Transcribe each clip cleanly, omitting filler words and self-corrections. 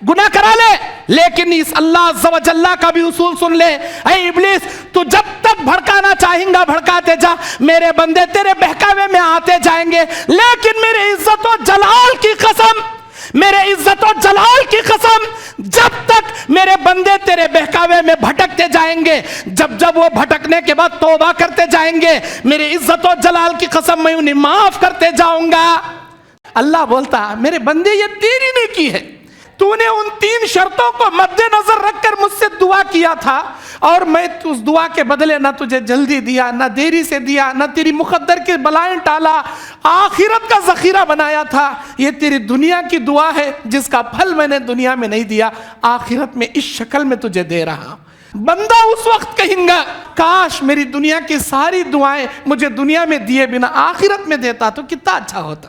گناہ کرا لے، لیکن اس اللہ عز و جل کا بھی اصول سن لے۔ اے ابلیس، تو جب تک بھڑکانا چاہیں گا بھڑکاتے جا، میرے بندے تیرے بہکاوے میں آتے جائیں گے، لیکن میرے عزت و جلال کی قسم، میرے عزت و جلال کی قسم، جب تک میرے بندے تیرے بہکاوے میں بھٹکتے جائیں گے، جب وہ بھٹکنے کے بعد توبہ کرتے جائیں گے، میرے عزت و جلال کی قسم میں انہیں معاف کرتے جاؤں گا۔ اللہ بولتا میرے بندے یہ تیری نیکی ہے، تو نے ان 3 شرطوں کو مد نظر رکھ کر مجھ سے دعا کیا تھا، اور میں اس دعا کے بدلے نہ تجھے جلدی دیا، نہ دیری سے دیا، نہ تیری مقدر کی بلائیں ٹالا، آخرت کا ذخیرہ بنایا تھا۔ یہ تیری دنیا کی دعا ہے جس کا پھل میں نے دنیا میں نہیں دیا، آخرت میں اس شکل میں تجھے دے رہا ہوں۔ بندہ اس وقت کہیں گا کاش میری دنیا کی ساری دعائیں مجھے دنیا میں دیے بنا آخرت میں دیتا تو کتنا اچھا ہوتا۔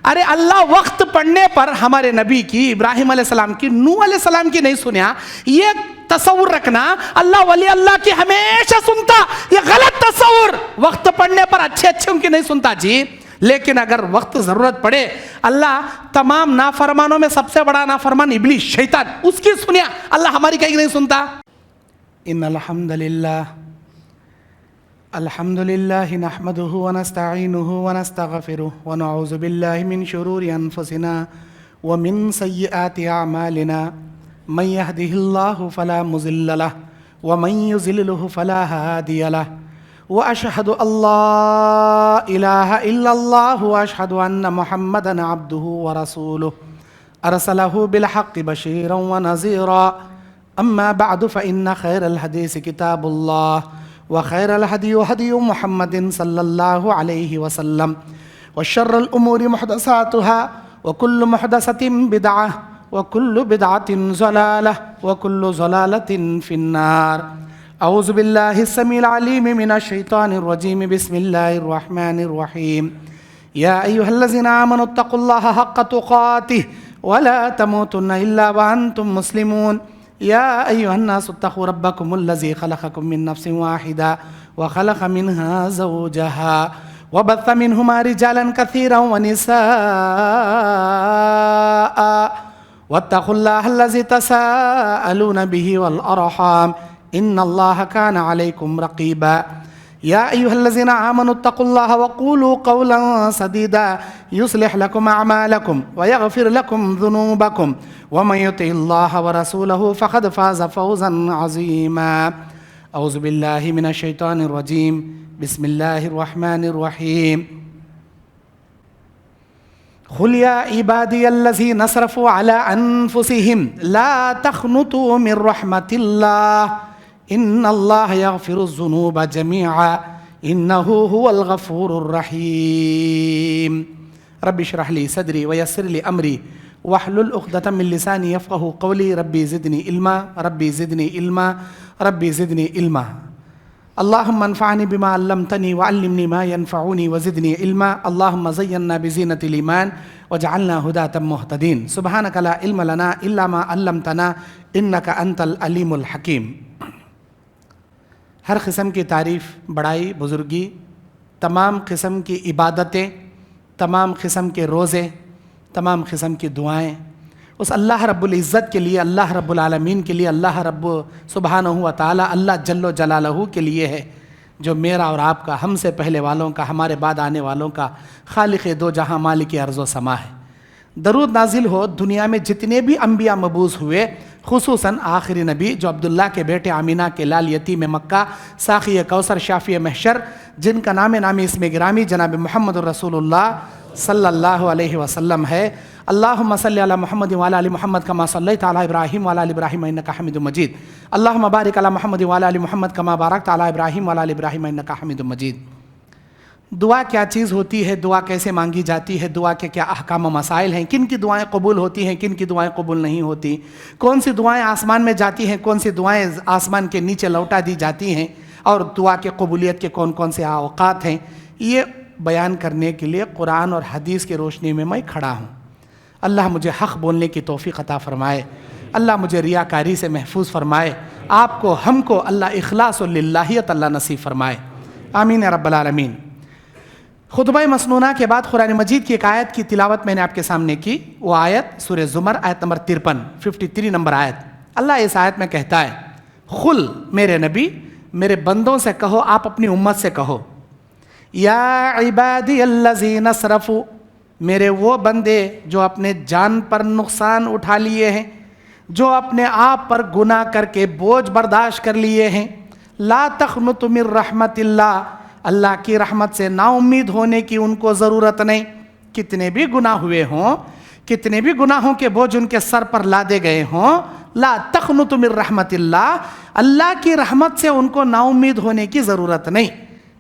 ارے اللہ وقت پڑنے پر ہمارے نبی کی، ابراہیم علیہ السلام کی، نوح علیہ السلام کی نہیں سنیا۔ یہ تصور رکھنا اللہ ولی اللہ کی ہمیشہ سنتا، یہ غلط تصور۔ وقت پڑنے پر اچھے ان کی نہیں سنتا جی، لیکن اگر وقت ضرورت پڑے، اللہ تمام نافرمانوں میں سب سے بڑا نافرمان ابلیس شیطان، اس کی سنیا، اللہ ہماری کہیں نہیں سنتا۔ ان الحمد لله نحمده ونستعينه ونستغفره ونعوذ بالله من شرور أنفسنا ومن سيئات أعمالنا، من يهده الله فلا مضل له ومن يضلله فلا هادي له، وأشهد أن لا إله إلا الله وأشهد أن محمدا عبده ورسوله أرسله بالحق بشيرا ونذيرا، أما بعد فإن خير الحديث كتاب الله وخير الهدي هدي محمد صلى الله عليه وسلم، وشر الأمور محدثاتها وكل محدثة بدعة وكل بدعة ضلالة وكل ضلالة في النار۔ أعوذ بالله السميع العليم من الشيطان الرجيم، بسم الله الرحمن الرحيم۔ يا أيها الذين آمنوا اتقوا الله حق تقاته ولا تموتن إلا وأنتم مسلمون۔ يا أيها الناس اتقوا ربكم الذي خلقكم من نفس واحدة وخلق منها زوجها وبث منهما رجالا كثيرا ونساء، واتقوا الله الذي تساءلون به والأرحام إن الله كان عليكم رقيبا۔ يا أيها الذين آمنوا اتقوا الله وقولوا قولا سديدا يصلح لكم أعمالكم ويغفر لكم ذنوبكم، ومن يطع الله ورسوله فقد فاز فوزا عظيما۔ أعوذ بالله من الشيطان الرجيم، بسم الله الرحمن الرحيم۔ قل يا عبادي الذين اسرفوا على أنفسهم لا تقنطوا من رحمة الله إن الله يغفر الذنوب جميعا إنه هو الغفور الرحيم۔ رب اشرح لي صدري ويسر لي أمري واحلل عقدة من لساني يفقهوا قولي، ربي زدني علما ربي زدني علما ربي زدني علما۔ اللهم انفعني بما علمتني وعلمني ما ينفعني وزدني علما، اللهم زينا بزينة الإيمان وجعلنا هداة مهتدين، سبحانك لا علم لنا إلا ما علمتنا إنك أنت العليم الحكيم۔ ہر قسم کی تعریف، بڑائی، بزرگی، تمام قسم کی عبادتیں، تمام قسم کے روزے، تمام قسم کی دعائیں اس اللہ رب العزت کے لیے، اللہ رب العالمین کے لیے، اللہ رب سبحانہ و تعالی، اللہ جل و جلالہ کے لیے ہے، جو میرا اور آپ کا، ہم سے پہلے والوں کا، ہمارے بعد آنے والوں کا خالق دو جہاں، مالک ارض و سما ہے۔ درود نازل ہو دنیا میں جتنے بھی انبیاء مبعوث ہوئے، خصوصاً آخری نبی جو عبداللہ کے بیٹے آمینہ کے لال یتیم مکہ، ساقی کوثر، شافی محشر، جن کا نام اسم گرامی جناب محمد الرسول اللہ صلی اللہ علیہ وسلم ہے۔ اللہم صلی علی محمد وعلی آل محمد کما صلیت علی ابراہیم وعلی آل ابراہیم انک حمید مجید۔ اللہم بارک علی محمد وعلی آل محمد کما بارکت علی ابراہیم وعلی آل ابراہیم انک حمید مجید۔ دعا کیا چیز ہوتی ہے؟ دعا کیسے مانگی جاتی ہے؟ دعا کے کیا احکام و مسائل ہیں؟ کن کی دعائیں قبول ہوتی ہیں، کن کی دعائیں قبول نہیں ہوتی؟ کون سی دعائیں آسمان میں جاتی ہیں، کون سی دعائیں آسمان کے نیچے لوٹا دی جاتی ہیں، اور دعا کے قبولیت کے کون کون سے اوقات ہیں؟ یہ بیان کرنے کے لیے قرآن اور حدیث کی روشنی میں کھڑا ہوں۔ اللہ مجھے حق بولنے کی توفیق عطا فرمائے، اللہ مجھے ریاکاری سے محفوظ فرمائے، آپ کو، ہم کو اللہ اخلاص و للہیت اللہ نصیب فرمائے، آمین یا رب العالمین۔ خطبہ مسنونہ کے بعد قرآن مجید کی ایک آیت کی تلاوت میں نے آپ کے سامنے کی. وہ آیت سورہ زمر آیت نمبر 53 نمبر آیت. اللہ اس آیت میں کہتا ہے قل میرے نبی میرے بندوں سے کہو, آپ اپنی امت سے کہو, یا عبادی الذین اسرفوا, میرے وہ بندے جو اپنے جان پر نقصان اٹھا لیے ہیں, جو اپنے آپ پر گناہ کر کے بوجھ برداشت کر لیے ہیں, لا تقنطوا من رحمت اللہ, اللہ کی رحمت سے نا امید ہونے کی ان کو ضرورت نہیں. کتنے بھی گناہ ہوئے ہوں, کتنے بھی گناہوں کے بوجھ ان کے سر پر لادے گئے ہوں, لا تقنطوا من رحمت اللہ, اللہ کی رحمت سے ان کو نا امید ہونے کی ضرورت نہیں.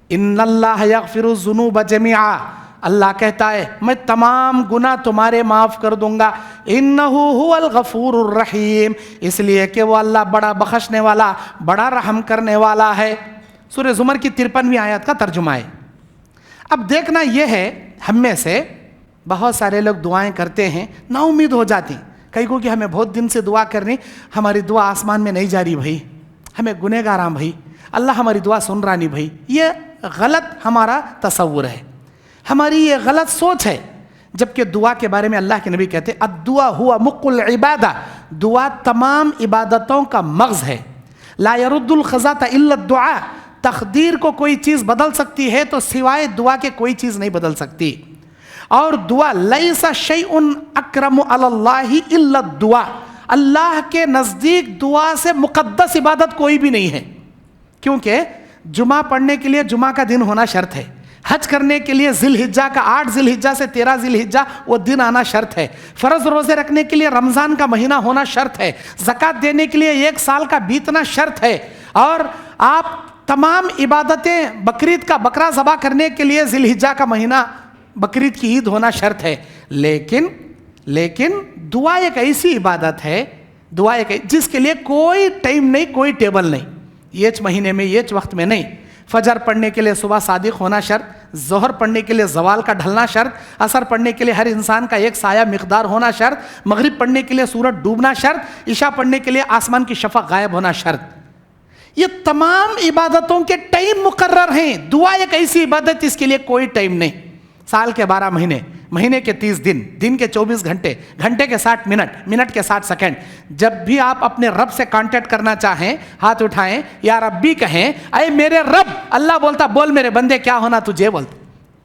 ان اللہ یغفر الذنوب جميعا, اللہ کہتا ہے میں تمام گناہ تمہارے معاف کر دوں گا. انہ هو الغفور الرحیم, اس لیے کہ وہ اللہ بڑا بخشنے والا بڑا رحم کرنے والا ہے. سورہ زمر کی 53ویں آیت کا ترجمہ ہے. اب دیکھنا یہ ہے, ہم میں سے بہت سارے لوگ دعائیں کرتے ہیں, نا امید ہو جاتی. کئی کو کہ ہمیں بہت دن سے دعا کرنی, ہماری دعا آسمان میں نہیں جا رہی بھائی, ہمیں گنہگار ہیں بھائی, اللہ ہماری دعا سن رہا نہیں بھائی. یہ غلط ہمارا تصور ہے, ہماری یہ غلط سوچ ہے. جبکہ دعا کے بارے میں اللہ کے نبی کہتے ہیں الدعا ہوا مخ العبادہ, دعا تمام عبادتوں کا مغز ہے. لا يرد القضاء الا الدعاء, تقدیر کو کوئی چیز بدل سکتی ہے تو سوائے دعا کے کوئی چیز نہیں بدل سکتی. اور دعا لیس شیء اکرم علی اللہ الا الدعاء, اللہ کے نزدیک دعا سے مقدس عبادت کوئی بھی نہیں ہے. کیونکہ جمعہ پڑھنے کے لیے جمعہ کا دن ہونا شرط ہے, حج کرنے کے لیے ذی الحجہ کا 8 ذی الحجہ سے 13 ذی الحجہ وہ دن آنا شرط ہے, فرض روزے رکھنے کے لیے رمضان کا مہینہ ہونا شرط ہے, زکوٰۃ دینے کے لیے 1 سال کا بیتنا شرط ہے, اور آپ تمام عبادتیں بقرعید کا بکرا ذبح کرنے کے لیے ذی الحجہ کا مہینہ بقرعید کی عید ہونا شرط ہے. لیکن دعا ایک ایسی عبادت ہے, دعا ایک جس کے لیے کوئی ٹائم نہیں, کوئی ٹیبل نہیں, یہ مہینے میں یہ وقت میں نہیں. فجر پڑھنے کے لیے صبح صادق ہونا شرط, ظہر پڑھنے کے لیے زوال کا ڈھلنا شرط, عصر پڑھنے کے لیے ہر انسان کا ایک سایہ مقدار ہونا شرط, مغرب پڑھنے کے لیے سورج ڈوبنا شرط, عشاء پڑھنے کے لیے آسمان کی شفق غائب ہونا شرط. یہ تمام عبادتوں کے ٹائم مقرر ہیں. دعا ایک ایسی عبادت اس کے لیے کوئی ٹائم نہیں. سال کے 12 مہینے, مہینے کے 30 دن, دن کے 24 گھنٹے, گھنٹے کے 60 منٹ, منٹ کے 60 سیکنڈ. جب بھی آپ اپنے رب سے کانٹیکٹ کرنا چاہیں ہاتھ اٹھائیں, یا ربی کہیں, اے میرے رب, اللہ بولتا بول میرے بندے کیا ہونا تجھے بولتا.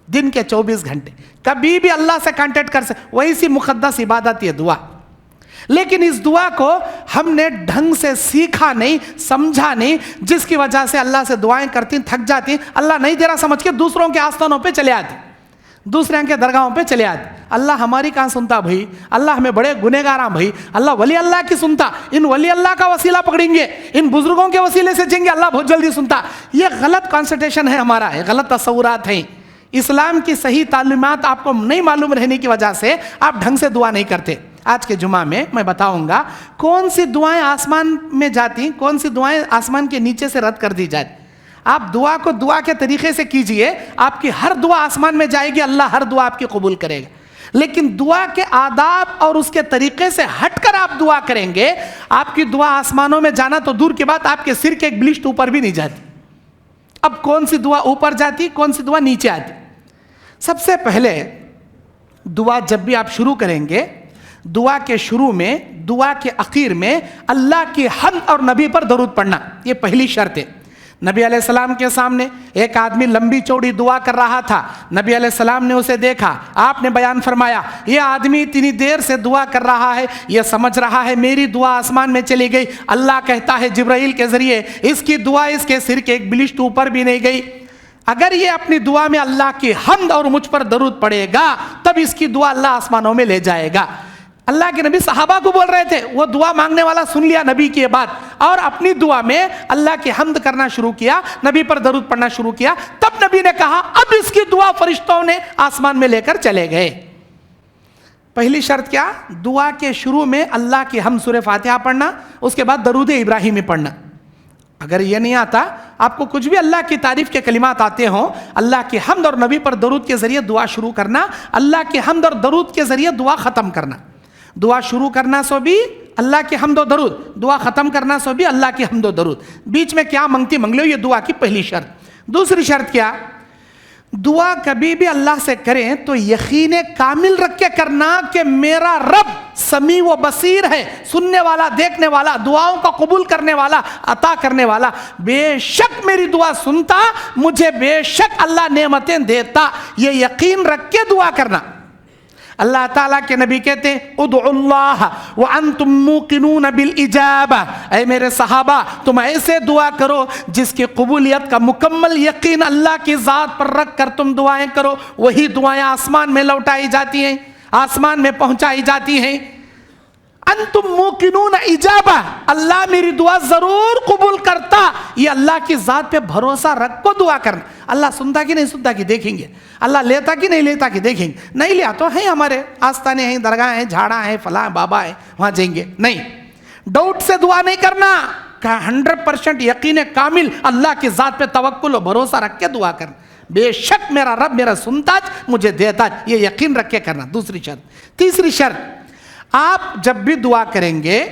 دن کے 24 گھنٹے کبھی بھی اللہ سے کانٹیکٹ کر سکتے, وہی سی مقدس عبادت یہ دعا. لیکن اس دعا کو ہم نے ڈھنگ سے سیکھا نہیں, سمجھا نہیں, جس کی وجہ سے اللہ سے دعائیں کرتی تھک جاتی, اللہ نہیں دے رہا سمجھ کے دوسروں کے آستانوں پہ چلے آتے, دوسرے کے درگاہوں پہ چلے آتے. اللہ ہماری کہاں سنتا بھائی, اللہ ہمیں بڑے گنہگار ہیں بھائی, اللہ ولی اللہ کی سنتا, ان ولی اللہ کا وسیلہ پکڑیں گے, ان بزرگوں کے وسیلے سے جائیں گے, اللہ بہت جلدی سنتا. یہ غلط کانسنٹریشن ہے ہمارا, یہ غلط تصورات ہیں. اسلام کی صحیح تعلیمات آپ کو نہیں معلوم رہنے کی وجہ سے آپ ڈھنگ سے دعا نہیں کرتے. آج کے جمعہ میں میں بتاؤں گا کون سی دعائیں آسمان میں جاتی, کون سی دعائیں آسمان کے نیچے سے رد کر دی جاتی. آپ دعا کو دعا کے طریقے سے کیجئے, آپ کی ہر دعا آسمان میں جائے گی, اللہ ہر دعا آپ کی قبول کرے گا. لیکن دعا کے آداب اور اس کے طریقے سے ہٹ کر آپ دعا کریں گے, آپ کی دعا آسمانوں میں جانا تو دور کی بات, آپ کے سر کے ایک بلشٹ اوپر بھی نہیں جاتی. اب کون سی دعا اوپر جاتی, کون سی دعا نیچے آتی؟ سب سے پہلے دعا جب بھی آپ شروع کریں گے, دعا کے شروع میں, دعا کے اخیر میں اللہ کی حمد اور نبی پر درود پڑھنا, یہ پہلی شرط ہے. نبی علیہ السلام کے سامنے ایک آدمی لمبی چوڑی دعا کر رہا تھا, نبی علیہ السلام نے اسے دیکھا, آپ نے بیان فرمایا یہ آدمی اتنی دیر سے دعا کر رہا ہے, یہ سمجھ رہا ہے میری دعا آسمان میں چلی گئی. اللہ کہتا ہے جبرائیل کے ذریعے اس کی دعا اس کے سر کے ایک بلشٹ اوپر بھی نہیں گئی. اگر یہ اپنی دعا میں اللہ کی حمد اور مجھ پر درود پڑے گا تب اس کی دعا اللہ آسمانوں میں لے جائے گا. اللہ کے نبی صحابہ کو بول رہے تھے, وہ دعا مانگنے والا سن لیا نبی کی بات, اور اپنی دعا میں اللہ کی حمد کرنا شروع کیا, نبی پر درود پڑھنا شروع کیا. تب نبی نے کہا اب اس کی دعا فرشتوں نے آسمان میں لے کر چلے گئے. پہلی شرط کیا؟ دعا کے شروع میں اللہ کی حمد سورہ فاتحہ پڑھنا, اس کے بعد درود ابراہیمی پڑھنا. اگر یہ نہیں آتا, آپ کو کچھ بھی اللہ کی تعریف کے کلمات آتے ہوں, اللہ کی حمد اور نبی پر درود کے ذریعے دعا شروع کرنا, اللہ کی حمد اور درود کے ذریعے دعا ختم کرنا. دعا شروع کرنا سو بھی اللہ کی حمد و درود, دعا ختم کرنا سو بھی اللہ کی حمد و درود. بیچ میں کیا منگتی منگ لو, یہ دعا کی پہلی شرط. دوسری شرط کیا؟ دعا کبھی بھی اللہ سے کریں تو یقین کامل رکھ کے کرنا کہ میرا رب سمیع و بصیر ہے، سننے والا، دیکھنے والا، دعاؤں کا قبول کرنے والا، عطا کرنے والا، بے شک میری دعا سنتا، مجھے بے شک اللہ نعمتیں دیتا، یہ یقین رکھ کے دعا کرنا۔ اللہ تعالیٰ کے نبی کہتے ہیں ادعوا اللہ وانتم موقنون بالاجابہ، اے میرے صحابہ تم ایسے دعا کرو جس کی قبولیت کا مکمل یقین اللہ کی ذات پر رکھ کر تم دعائیں کرو، وہی دعائیں آسمان میں لوٹائی جاتی ہیں، آسمان میں پہنچائی جاتی ہیں۔ انتم موقنون اجابہ، اللہ میری دعا ضرور قبول کرتا، یہ اللہ کی ذات پہ بھروسہ رکھ کو دعا کرنا۔ اللہ سنتا کہ نہیں سنتا کہ دیکھیں گے، اللہ لیتا کہ نہیں لیتا کہ دیکھیں گے، نہیں لیا تو ہیں ہمارے آستانے ہیں، درگاہ ہیں، جھاڑا ہیں، فلاں بابا ہیں، وہاں جائیں گے، نہیں، ڈاؤٹ سے دعا نہیں کرنا، 100% یقین کامل اللہ کی ذات پہ توکل و بھروسہ رکھ کے دعا کرنا، بے شک میرا رب میرا سنتا مجھے دیتا، یہ یقین رکھ کے کرنا۔ دوسری شرط۔ تیسری شرط، آپ جب بھی دعا کریں گے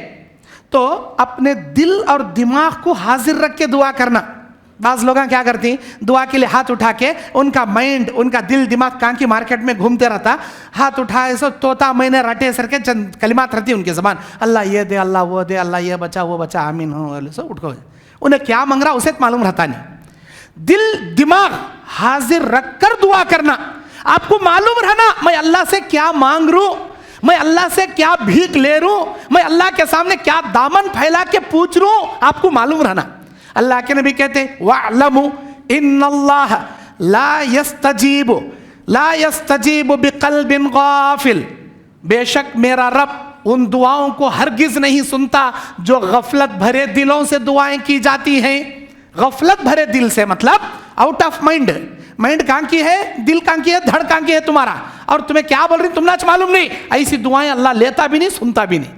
تو اپنے دل اور دماغ کو حاضر رکھ کے دعا کرنا۔ بعض لوگ کیا کرتی ہیں، دعا کے لیے ہاتھ اٹھا کے ان کا مائنڈ، ان کا دل دماغ کان کی مارکیٹ میں گھومتے رہتا، ہاتھ اٹھائے سو طوطا میں نے رٹے سر کے چند کلمات رہتی ان کی زبان، اللہ یہ دے، اللہ وہ دے، اللہ یہ بچا وہ بچا، آمین ہو، سو اٹھ کو، انہیں کیا مانگ رہا اسے معلوم رہتا نہیں۔ دل دماغ حاضر رکھ کر دعا کرنا، آپ کو معلوم رہنا میں اللہ سے کیا مانگ رہا ہوں، میں اللہ سے کیا بھیک لے رہا ہوں، میں اللہ کے سامنے کیا دامن پھیلا کے پوچھ رہا ہوں، آپ کو معلوم رہنا۔ اللہ کے نبی کہتے ہیں وَاعْلَمُوا إِنَّ اللَّهَ لَا يَسْتَجِيبُ بِقَلْبٍ غَافِلٍ، بے شک میرا رب ان دعاؤں کو ہرگز نہیں سنتا جو غفلت بھرے دلوں سے دعائیں کی جاتی ہیں۔ غفلت بھرے دل سے مطلب آؤٹ آف مائنڈ، مائنڈ کہاں کی ہے، دل کہاں کی ہے، دھڑ کہاں کی ہے تمہارا، اور تمہیں کیا بول رہی تم نے معلوم نہیں، ایسی دعائیں اللہ لیتا بھی نہیں سنتا بھی نہیں۔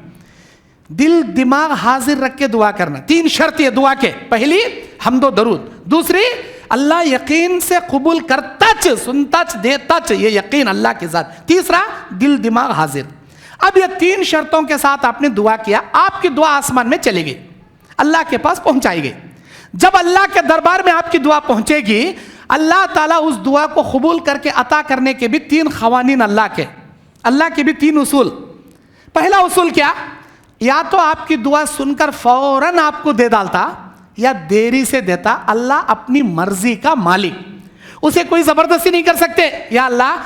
دل دماغ حاضر رکھ کے دعا کرنا۔ 3 شرط یہ دعا کے، پہلی حمد و درود، دوسری اللہ یقین سے قبول کرتا سنتا دیتا یہ یقین اللہ کے ذات، تیسرا دل دماغ حاضر۔ اب یہ 3 شرطوں کے ساتھ آپ نے دعا کیا، آپ کی دعا آسمان میں چلی گئی، اللہ کے پاس پہنچائی گئی۔ جب اللہ کے دربار میں آپ کی دعا پہنچے گی، اللہ تعالیٰ اس دعا کو قبول کر کے عطا کرنے کے بھی 3 قوانین اللہ کے بھی 3 اصول۔ پہلا اصول کیا، یا تو آپ کی دعا سن کر فوراً آپ کو دے ڈالتا یا دیری سے دیتا، اللہ اپنی مرضی کا مالک، اسے کوئی زبردستی نہیں کر سکتے۔ یا اللہ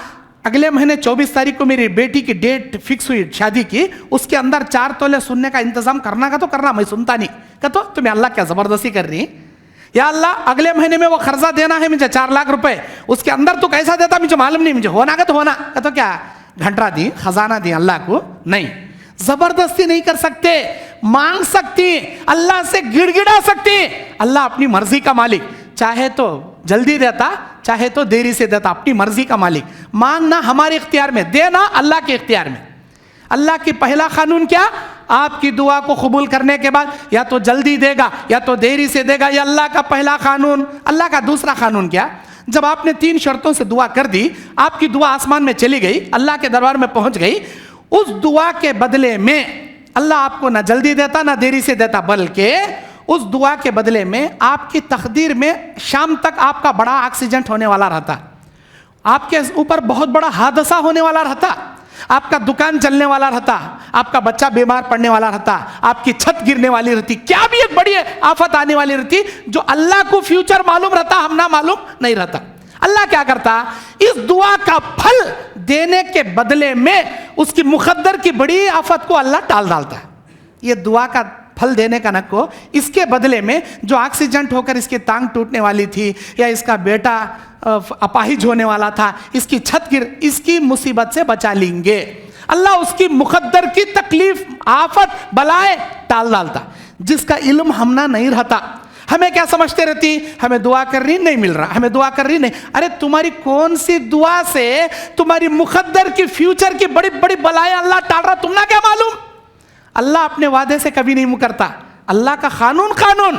اگلے مہینے 24 تاریخ کو میری بیٹی کی ڈیٹ فکس ہوئی شادی کی، اس کے اندر 4 تولے سننے کا انتظام کرنا کا تو کرنا، میں سنتا نہیں کہ تو تمہیں اللہ کیا زبردستی کر رہی۔ یا اللہ اگلے مہینے میں وہ قرضہ دینا ہے مجھے 4 لاکھ روپے، اس کے اندر تو کیسا دیتا مجھے معلوم نہیں، مجھے ہونا کا تو ہونا کہ تو کیا گھنٹہ دی خزانہ دی اللہ کو، نہیں، زبردستی نہیں کر سکتے، مانگ سکتی، اللہ سے گڑ گڑا سکتی، اللہ اپنی مرضی کا مالک، چاہے تو جلدی دیتا چاہے تو دیری سے دیتا، اپنی مرضی کا مالک۔ مانگنا ہمارے اختیار میں، دینا اللہ کے اختیار میں۔ اللہ کی پہلا قانون کیا، آپ کی دعا کو قبول کرنے کے بعد یا تو جلدی دے گا یا تو دیری سے دے گا، یہ اللہ کا پہلا قانون۔ اللہ کا دوسرا قانون کیا، جب آپ نے 3 شرطوں سے دعا کر دی، آپ کی دعا آسمان میں چلی گئی، اللہ کے دربار میں پہنچ گئی، اس دعا کے بدلے میں اللہ آپ کو نہ جلدی دیتا نہ دیری سے دیتا، بلکہ اس دعا کے بدلے میں آپ کی تقدیر میں شام تک آپ کا بڑا ایکسیڈنٹ ہونے والا رہتا، آپ کے اوپر بہت بڑا حادثہ ہونے والا رہتا، آپ کا دکان چلنے والا رہتا، آپ کا بچہ بیمار پڑنے والا رہتا، آپ کی چھت گرنے والی رہتی، کیا بھی ایک بڑی آفت آنے والی رہتی، جو اللہ کو فیوچر معلوم رہتا، ہم نہ معلوم نہیں رہتا۔ اللہ کیا کرتا، اس دعا کا پھل دینے کے بدلے میں اس کی مقدر کی بڑی آفت کو اللہ ٹال ڈالتا ہے۔ یہ دعا کا پھل دینے کا نکو، اس کے بدلے میں جو ایکسیڈنٹ ہو کر اس کی ٹانگ ٹوٹنے والی تھی، یا اس کا بیٹا اپاہج ہونے والا تھا، اس کی چھت گر، اس کی مصیبت سے بچا لیں گے، اللہ اس کی مقدر کی تکلیف آفت بلائے ٹال ڈالتا، جس کا علم ہم نہ نہیں رہتا۔ ہمیں کیا سمجھتے رہتی، ہمیں دعا کر رہی نہیں مل رہا، ہمیں دعا کر رہی نہیں، ارے تمہاری کون سی دعا سے تمہاری مقدر کی فیوچر کی بڑی بڑی بلائیں اللہ ٹال رہا، تم نہ کیا معلوم۔ اللہ اپنے وعدے سے کبھی نہیں مکرتا، اللہ کا قانون،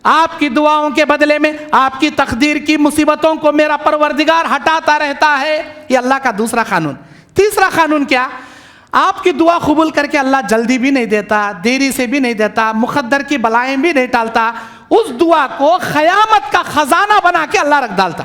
آپ کی دعاؤں کے بدلے میں آپ کی تقدیر کی مصیبتوں کو میرا پروردگار ہٹاتا رہتا ہے، یہ اللہ کا دوسرا قانون۔ تیسرا قانون کیا، آپ کی دعا قبول کر کے اللہ جلدی بھی نہیں دیتا، دیری سے بھی نہیں دیتا، مقدر کی بلائیں بھی نہیں ٹالتا، اس دعا کو قیامت کا خزانہ بنا کے اللہ رکھ ڈالتا۔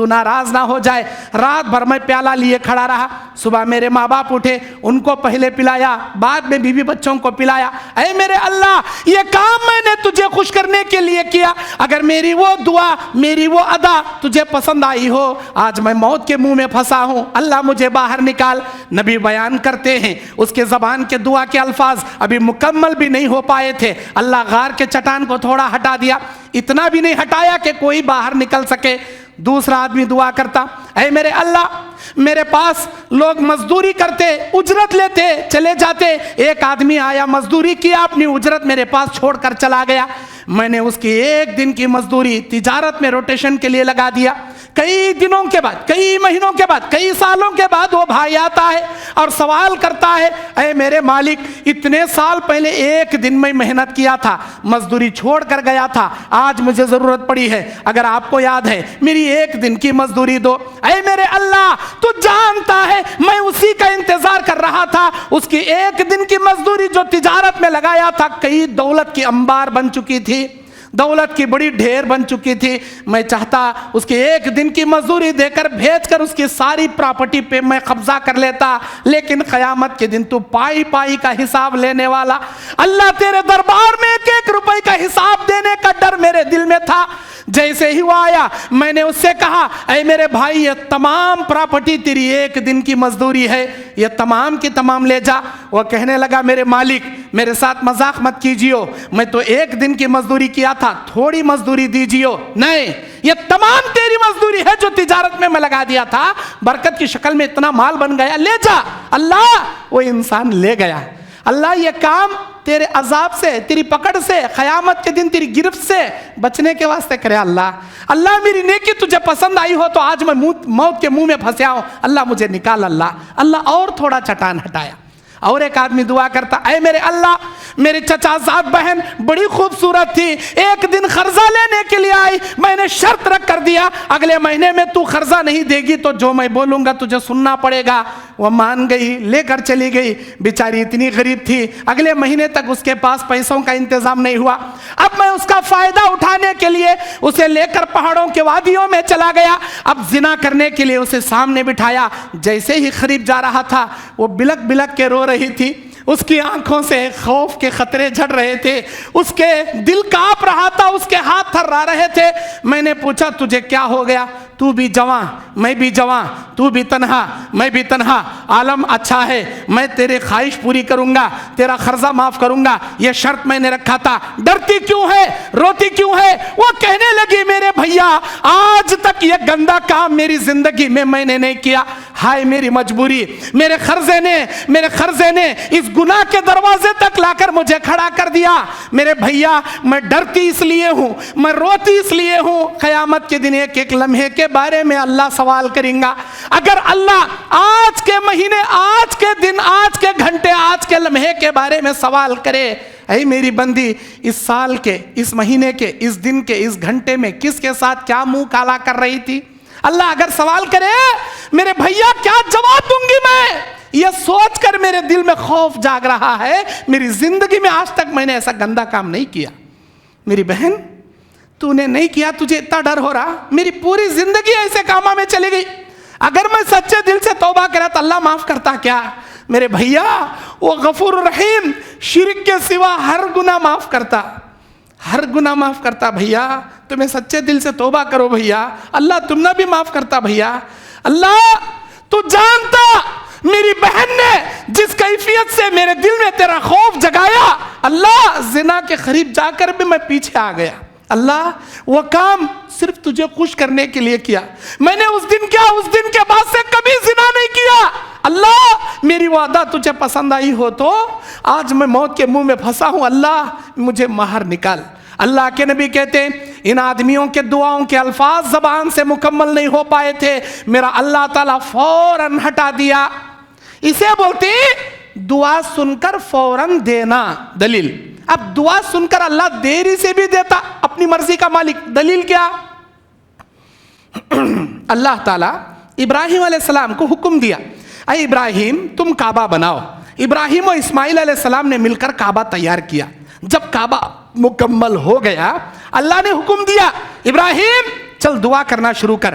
تو ناراض نہ ہو جائے۔ رات بھر میں پیالہ لیے کھڑا رہا، صبح میرے ماں باپ اٹھے، ان کو پہلے پلایا، بعد میں بیوی بچوں کو پلایا۔ اے میرے اللہ، یہ کام میں نے تجھے خوش کرنے کے لیے کیا، اگر میری وہ دعا، میری وہ ادا تجھے پسند آئی ہو، آج میں موت کے منہ میں پھنسا ہوں، اللہ مجھے باہر نکال۔ نبی بیان کرتے ہیں اس کے زبان کے دعا کے الفاظ ابھی مکمل بھی نہیں ہو پائے تھے، اللہ غار کے چٹان کو تھوڑا ہٹا دیا، اتنا بھی نہیں ہٹایا کہ کوئی باہر نکل سکے۔ دوسرا آدمی دعا کرتا، اے میرے اللہ، میرے پاس لوگ مزدوری کرتے، اجرت لیتے، چلے جاتے، ایک آدمی آیا، مزدوری کیا، اپنی اجرت میرے پاس چھوڑ کر چلا گیا، میں نے اس کی ایک دن کی مزدوری تجارت میں روٹیشن کے لیے لگا دیا۔ کئی دنوں کے بعد، کئی مہینوں کے بعد، کئی سالوں کے بعد وہ بھائی آتا ہے اور سوال کرتا ہے، اے میرے مالک، اتنے سال پہلے ایک دن میں محنت کیا تھا، مزدوری چھوڑ کر گیا تھا، آج مجھے ضرورت پڑی ہے، اگر آپ کو یاد ہے میری ایک دن کی مزدوری دو۔ اے میرے اللہ، تو جانتا ہے میں اسی کا انتظار کر رہا تھا، اس کی ایک دن کی مزدوری جو تجارت میں لگایا تھا، کئی دولت کی انبار بن چکی تھی، دولت کی بڑی ڈھیر بن چکی تھی، میں چاہتا اس کی ایک دن کی مزدوری دے کر بھیج کر اس کی ساری پراپرٹی پہ میں قبضہ کر لیتا، لیکن قیامت کے دن تو پائی پائی کا حساب لینے والا، اللہ تیرے دربار میں ایک ایک روپے کا حساب دینے کا ڈر میرے دل میں تھا۔ جیسے ہی وہ آیا، میں نے اس سے کہا، اے میرے بھائی، یہ تمام پراپرٹی تیری ایک دن کی مزدوری ہے، یہ تمام کی تمام لے جا۔ وہ کہنے لگا، میرے مالک، میرے ساتھ مذاق مت کیجیو، میں تو ایک دن کی مزدوری کیا تھا، تھوڑی مزدوری دیجیو، نہیں، یہ تمام تیری مزدوری ہے جو تجارت میں لگا دیا تھا، برکت کی شکل میں اتنا مال بن گیا، لے جا۔ اللہ، وہ انسان لے گیا۔ اللہ یہ کام تیرے عذاب سے، تیری پکڑ سے، قیامت کے دن تیری گرفت سے بچنے کے واسطے کرے۔ اللہ میری نیکی تجھے پسند آئی ہو تو آج میں موت کے منہ میں پھنسیا ہوں، اللہ مجھے نکال۔ اللہ اور تھوڑا چٹان ہٹایا۔ اور ایک آدمی دعا کرتا، اے میرے اللہ، میری چچا زاد بہن بڑی خوبصورت تھی، ایک دن قرضہ لینے کے لیے آئی، میں نے شرط رکھ کر دیا، اگلے مہینے میں تو قرضہ نہیں دے گی تو جو میں بولوں گا تجھے سننا پڑے گا۔ وہ مان گئی، لے کر چلی گئی، بیچاری اتنی غریب تھی، اگلے مہینے تک اس کے پاس پیسوں کا انتظام نہیں ہوا۔ اب میں اس کا فائدہ اٹھانے کے لیے اسے لے کر پہاڑوں کے وادیوں میں چلا گیا، اب زنا کرنے کے لیے اسے سامنے بٹھایا، جیسے ہی قریب جا رہا تھا وہ بلک بلک کے رو رہی تھی، اس کی آنکھوں سے خوف کے خطرے جھڑ رہے تھے، اس کے دل کانپ رہا تھا، اس کے ہاتھ تھرا رہے تھے۔ میں نے پوچھا، تجھے کیا ہو گیا؟ تو بھی جوان، میں بھی جوان، تو بھی تنہا، میں بھی تنہا، عالم اچھا ہے، میں تیرے خواہش پوری کروں گا، تیرا قرضہ معاف کروں گا، یہ شرط میں نے رکھا تھا، ڈرتی کیوں ہے، روتی کیوں ہے؟ وہ کہنے لگی، میرے بھیا، آج تک یہ گندا کام میری زندگی میں نے نہیں کیا، ہائے میری مجبوری، میرے قرضے نے اس گناہ کے دروازے تک لا کر مجھے کھڑا کر دیا۔ میرے بھیا، میں ڈرتی اس لیے ہوں، میں روتی اس لیے ہوں، قیامت کے دن ایک ایک لمحے کے بارے میں اللہ سوال کریں گا۔ اگر اللہ آج کے مہینے، آج کے دن، آج کے گھنٹے، آج کے لمحے کے بارے میں سوال کرے، اے میری بندی، اس سال کے، اس مہینے کے، اس دن کے، اس گھنٹے میں کس کے ساتھ کیا منہ کالا کر رہی تھی؟ اللہ اگر سوال کرے، میرے بھیا کیا جواب دوں گی میں؟ یہ سوچ کر میرے دل میں خوف جاگ رہا ہے، میری زندگی میں آج تک میں نے ایسا گندا کام نہیں کیا۔ میری بہن، تو نے نہیں کیا، تجھے اتنا ڈر ہو رہا، میری پوری زندگی ایسے کاموں میں چلی گئی، اگر میں سچے دل سے توبہ کرا تو اللہ معاف کرتا کیا؟ میرے بھیا، وہ غفور رحیم، شرک کے سوا ہر گناہ معاف کرتا، ہر گناہ معاف کرتا۔ بھیا تمہیں سچے دل سے توبہ کرو بھیا، اللہ تم نہ بھی معاف کرتا۔ بھیا اللہ تو جانتا میری بہن نے جس کیفیت سے میرے دل میں تیرا خوف جگایا، اللہ زنا کے قریب جا کر بھی میں پیچھے آ گیا۔ اللہ وہ کام صرف تجھے خوش کرنے کے لیے کیا، میں نے اس دن کیا، اس دن کے بعد سے کبھی زنا نہیں کیا۔ اللہ میری وعدہ تجھے پسند آئی ہو تو آج میں موت کے منہ میں پھنسا ہوں، اللہ مجھے باہر نکال۔ اللہ کے نبی کہتے ہیں، ان آدمیوں کے دعاؤں کے الفاظ زبان سے مکمل نہیں ہو پائے تھے، میرا اللہ تعالیٰ فوراً ہٹا دیا۔ اسے بولتے دعا سن کر فوراً دینا، دلیل۔ اب دعا سن کر اللہ دیری سے بھی دیتا، اپنی مرضی کا مالک، دلیل کیا؟ اللہ تعالیٰ ابراہیم علیہ السلام کو حکم دیا، اے ابراہیم تم کعبہ بناؤ۔ ابراہیم و اسماعیل علیہ السلام نے مل کر کعبہ تیار کیا۔ جب کعبہ مکمل ہو گیا، اللہ نے حکم دیا، ابراہیم چل دعا کرنا شروع کر۔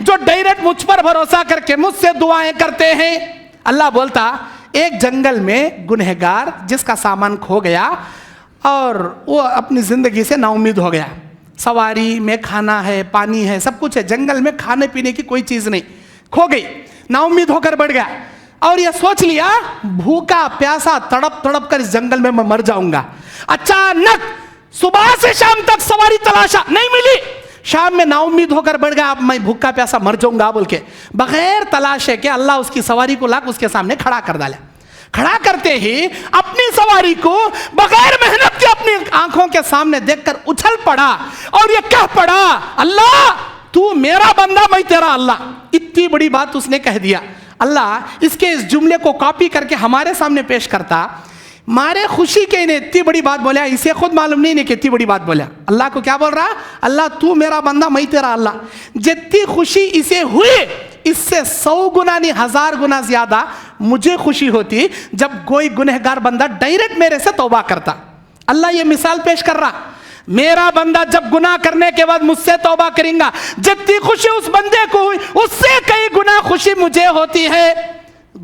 جو ڈائریکٹ مجھ پر بھروسہ کر کے مجھ سے دعائیں کرتے ہیں. اللہ بولتا ایک جنگل میں گنہگار جس کا سامان کھو گیا اور وہ اپنی زندگی سے نا امید ہو گیا. سواری میں کھانا ہے، پانی ہے، سب کچھ ہے، جنگل میں کھانے پینے کی کوئی چیز نہیں، کھو گئی، نا امید ہو کر بڑھ گیا اور یہ سوچ لیا بھوکا پیاسا تڑپ تڑپ کر اس جنگل میں مر جاؤں گا. اچانک صبح سے شام تک سواری تلاشا، نہیں ملی، شام میں نا امید ہو کر بڑھ گیا، اب میں بھوکا پیاسا مر جاؤں گا بول کے بغیر تلاشے کے اللہ اس کی سواری کو لا کے اس کے سامنے کھڑا کر ڈالا. کھڑا کرتے ہی اپنی سواری کو بغیر محنت کے اپنی آنکھوں کے سامنے دیکھ کر اچھل پڑا اور یہ کہہ پڑا اللہ تو میرا بندہ میں تیرا اللہ. اتنی بڑی بات اس نے کہہ دیا. اللہ اس کے اس جملے کو کاپی کر کے ہمارے سامنے پیش کرتا، مارے خوشی کے انہیں اتنی بڑی بات بولیا، اسے خود معلوم نہیں کہ اتنی بڑی بات بولیا. اللہ کو کیا بول رہا؟ اللہ تو میرا بندہ میں تیرا اللہ. جتنی خوشی اسے ہوئی اس سے 100 گنا نہیں 1000 گنا زیادہ مجھے خوشی ہوتی جب کوئی گنہگار بندہ ڈائریکٹ میرے سے توبہ کرتا. اللہ یہ مثال پیش کر رہا، میرا بندہ جب گناہ کرنے کے بعد مجھ سے توبہ کریں گا، جتنی خوشی اس بندے کو ہوئی اس سے کئی گنا خوشی مجھے ہوتی ہے.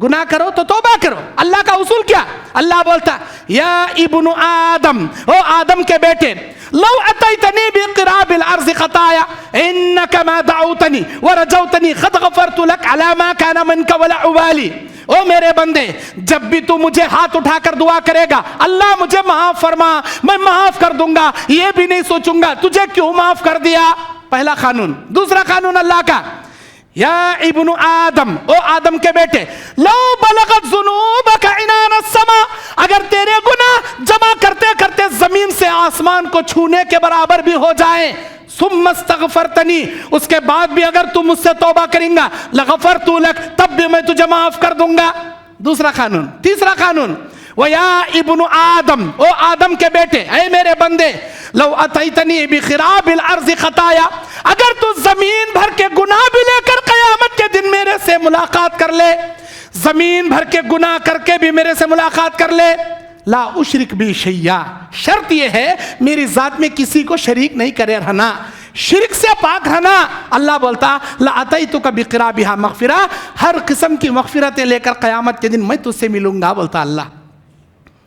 گناہ کرو تو توبہ کرو. اللہ کا اصول کیا؟ اللہ بولتا یا ابن آدم، او آدم کے بیٹے، لو اتیتنی بقراب الارض خطایا انک ما دعوتنی ورجوتنی قد غفرت لک علی ما کان منک ولا ابالی. او میرے بندے جب بھی تو مجھے ہاتھ اٹھا کر دعا کرے گا اللہ مجھے معاف فرما، میں معاف کر دوں گا، یہ بھی نہیں سوچوں گا تجھے کیوں معاف کر دیا. پہلا قانون. دوسرا قانون اللہ کا، یا ابن آدم، او آدم کے بیٹے، لو بلغت ذنوبک عنان السماء، اگر تیرے گناہ جمع کرتے کرتے زمین سے آسمان کو چھونے کے برابر بھی ہو جائیں، ثم استغفرتنی، اس کے بعد بھی اگر تم مجھ سے توبہ کریں گا، لغفرت لک، تب بھی میں تجھے معاف کر دوں گا. دوسرا قانون. تیسرا قانون، وَيَا ابن آدم، او آدم کے بیٹے، اے میرے بندے، لو اتیتنی بخراب الارض خطایا، اگر تو زمین بھر کے گناہ بھی لے کر قیامت کے دن میرے سے ملاقات کر لے، زمین بھر کے گناہ کر کے بھی میرے سے ملاقات کر لے، لا اشرک بی شیئا، شرط یہ ہے میری ذات میں کسی کو شریک نہیں کرے رہنا، شرک سے پاک رہنا. اللہ بولتا لَأَتَيْتُكَ بِقِرَابِهَا مغفرہ، ہر قسم کی مغفرتیں لے کر قیامت کے دن میں تجھ سے ملوں گا بولتا اللہ.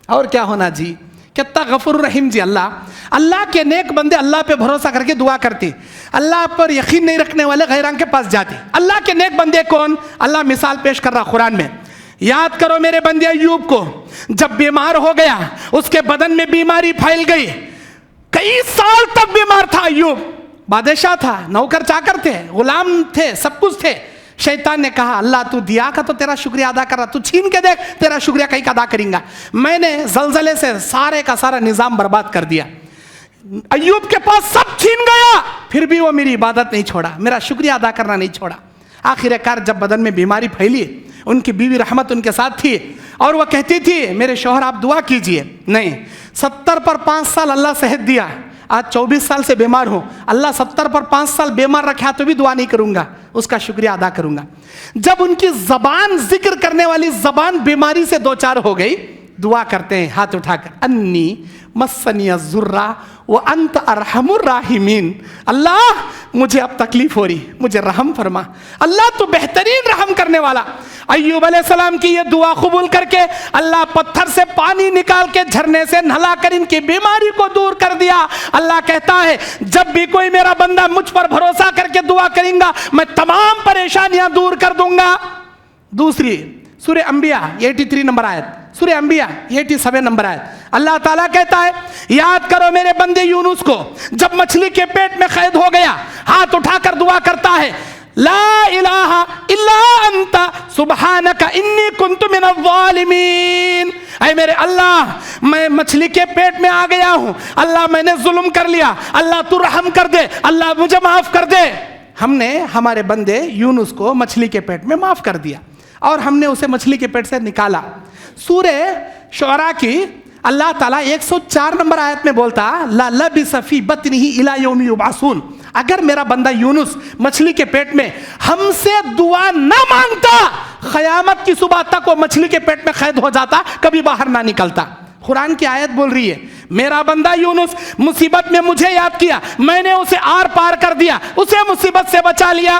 اور کیا ہونا جی، کتنا غفور رحیم جی. اللہ کے نیک بندے اللہ پہ بھروسہ کر کے دعا کرتے، اللہ پر یقین نہیں رکھنے والے غیران کے پاس جاتے. اللہ کے نیک بندے کون؟ اللہ مثال پیش کر رہا قرآن میں. یاد کرو میرے بندے ایوب کو، جب بیمار ہو گیا اس کے بدن میں بیماری پھیل گئی، کئی سال تک بیمار تھا ایوب. بادشاہ تھا، نوکر چاکر تھے، غلام تھے، سب کچھ تھے. شیطان نے کہا اللہ تو دیا کا تو تیرا شکریہ ادا کر رہا، تو چھین کے دیکھ تیرا شکریہ کہیں ادا کریں گا. میں نے زلزلے سے سارے کا سارا نظام برباد کر دیا. ایوب کے پاس سب چھین گیا، پھر بھی وہ میری عبادت نہیں چھوڑا، میرا شکریہ ادا کرنا نہیں چھوڑا. آخر کار جب بدن میں بیماری پھیلی، ان کی بیوی رحمت ان کے ساتھ تھی اور وہ کہتی تھی میرے شوہر آپ دعا کیجئے. نہیں، 70 پر 5 سال اللہ صحت دیا، آج 24 سال سے بیمار ہوں، اللہ 70 پر 5 سال بیمار رکھا تو بھی دعا نہیں کروں گا، اس کا شکریہ ادا کروں گا. جب ان کی زبان ذکر کرنے والی زبان بیماری سے دوچار ہو گئی، دعا کرتے ہیں ہاتھ اٹھا کر، انی مسنی الضر وانت ارحم الراحمین. اللہ مجھے اب تکلیف ہو رہی، مجھے رحم فرما. اللہ تو بہترین رحم کرنے والا. ایوب علیہ السلام کی یہ دعا قبول کر کے اللہ پتھر سے پانی نکال کے جھرنے سے نہلا کر ان کی بیماری کو دور کر دیا. اللہ کہتا ہے جب بھی کوئی میرا بندہ مجھ پر بھروسہ کر کے دعا کریں گا میں تمام پریشانیاں دور کر دوں گا. دوسری سورہ انبیاء 83 نمبر آیت، سورہ انبیاء 87 نمبر آیت، اللہ تعالیٰ کہتا ہے یاد کرو میرے بندے یونس کو، جب مچھلی کے پیٹ میں قید ہو گیا ہاتھ اٹھا کر دعا کرتا ہے لا الہ الا انت سبحانک انی کنت من الظالمین. اے میرے اللہ میں مچھلی کے پیٹ میں آ گیا ہوں، اللہ میں نے ظلم کر لیا، اللہ تو رحم کر دے، اللہ مجھے معاف کر دے. ہم نے ہمارے بندے یونس کو مچھلی کے پیٹ میں معاف کر دیا اور ہم نے اسے مچھلی کے پیٹ سے نکالا. سورہ شعراء کی اللہ تعالیٰ 104 نمبر آیت میں بولتا لا لبث فی بطنہ الی یوم یبعثون. اگر میرا بندہ یونس مچھلی کے پیٹ میں ہم سے دعا نہ مانگتا، قیامت کی صبح تک وہ مچھلی کے پیٹ میں قید ہو جاتا، کبھی باہر نہ نکلتا. قرآن کی آیت بول رہی ہے میرا بندہ یونس مصیبت میں مجھے یاد کیا، میں نے اسے آر پار کر دیا، اسے مصیبت سے بچا لیا.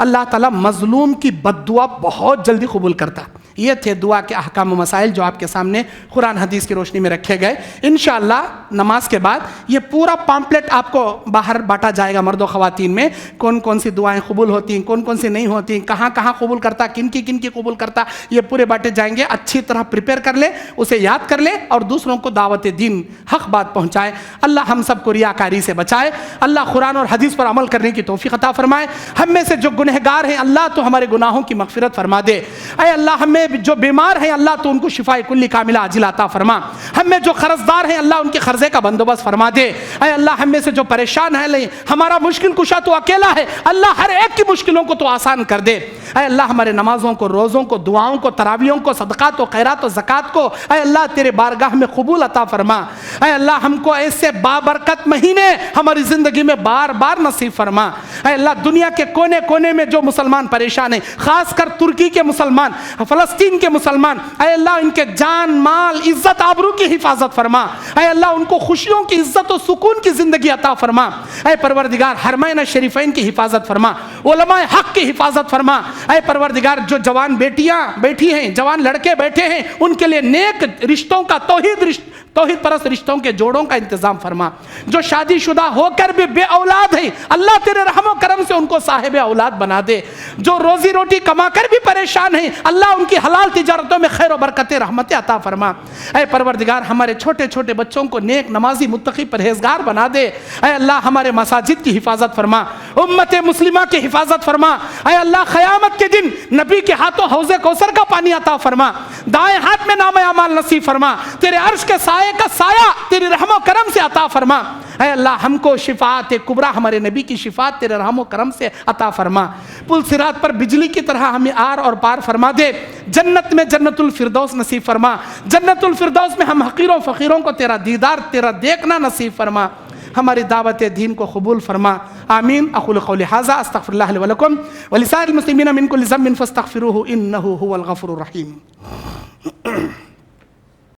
اللہ تعالیٰ مظلوم کی بد دعا بہت جلدی قبول کرتا. یہ تھے دعا کے احکام و مسائل جو آپ کے سامنے قرآن حدیث کی روشنی میں رکھے گئے. انشاءاللہ نماز کے بعد یہ پورا پامپلیٹ آپ کو باہر بانٹا جائے گا مرد و خواتین میں, کون کون سی دعائیں قبول ہوتی ہیں, کون کون سی نہیں ہوتی ہیں, کہاں کہاں قبول کرتا, کن کی قبول کرتا, یہ پورے بانٹے جائیں گے. اچھی طرح پریپیئر کر لے, اسے یاد کر لے اور دوسروں کو دعوت دین حق بات پہنچائے. اللہ ہم سب کو ریاکاری سے بچائے. اللہ قرآن اور حدیث پر عمل کرنے کی توفیق عطا فرمائے. ہم میں سے جو گنہگار ہیں اللہ تو ہمارے گناہوں کی مغفرت فرما دے. اے اللہ ہم میں جو بیمار ہیں اللہ تو ان کو شفاء کلی کاملہ عاجلہ عطا فرما. ہم میں جو قرض دار ہیں اللہ ان کے قرضے کا بندوبست فرما دے. اے اللہ ہم میں سے جو پریشان ہیں, ہمارا مشکل کشا تو اکیلا ہے, اللہ ہر ایک کی مشکلوں کو تو آسان کر دے. اے اللہ ہمارے نمازوں کو, روزوں کو, دعاؤں کو, تراویحوں کو, صدقات و خیرات و زکات کو اے اللہ تیرے بارگاہ میں قبول عطا فرما. اے اللہ ہم کو ایسے بابرکت مہینے ہماری زندگی میں بار بار نصیب فرما. اے اللہ دنیا کے کونے کونے میں جو مسلمان پریشان ہیں, خاص کر ترکی کے مسلمان, فلسطین کے مسلمان, اے اللہ ان کے جان مال عزت آبرو کی حفاظت فرما. اے اللہ ان کو خوشیوں کی عزت و سکون کی زندگی عطا فرما. اے پروردگار حرمین شریفین کی حفاظت فرما, علماء حق کی حفاظت فرما. اے پروردگار جو جوان بیٹیاں بیٹھی ہیں, جوان لڑکے بیٹھے ہیں, ان کے لیے نیک رشتوں کا, توحید پرست رشتوں کے جوڑوں کا انتظام فرما. جو شادی شدہ ہو کر بھی بے اولاد ہیں اللہ تیرے رحم و کرم سے ان کو صاحب اولاد بنا دے. جو روزی روٹی کما کر بھی پریشان ہیں اللہ ان کی حلال تجارتوں میں خیر و برکت رحمت عطا فرما. اے پروردگار ہمارے چھوٹے چھوٹے بچوں کو نیک نمازی متقی پرہیزگار بنا دے. اے اللہ ہمارے مساجد کی حفاظت فرما, امت مسلمہ کی حفاظت فرما. اے اللہ قیامت کے دن نبی کے ہاتھوں حوض کوثر کا پانی عطا فرما, دائیں ہاتھ میں نام اعمال نصیب فرما, تیرے عرش کے سائے کا سایہ تیرے رحم و کرم سے عطا فرما. اے اللہ ہم کو شفاعت کبریٰ ہمارے نبی کی شفاعت تیرے رحم و کرم سے عطا فرما. پل صراط پر بجلی کی طرح ہمیں آر اور پار فرما دے. جنت میں جنت الفردوس نصیب فرما. جنت الفردوس میں ہم حقیروں فقیروں کو تیرا دیدار, تیرا دیکھنا نصیب فرما. ہماری دعوت دین کو قبول فرما. آمین. اقول قولی ھذا استغفر اللہ لی ولکم ولسائر المسلمین من کل ذنب فاستغفروہ انہ ھو الغفور الرحیم.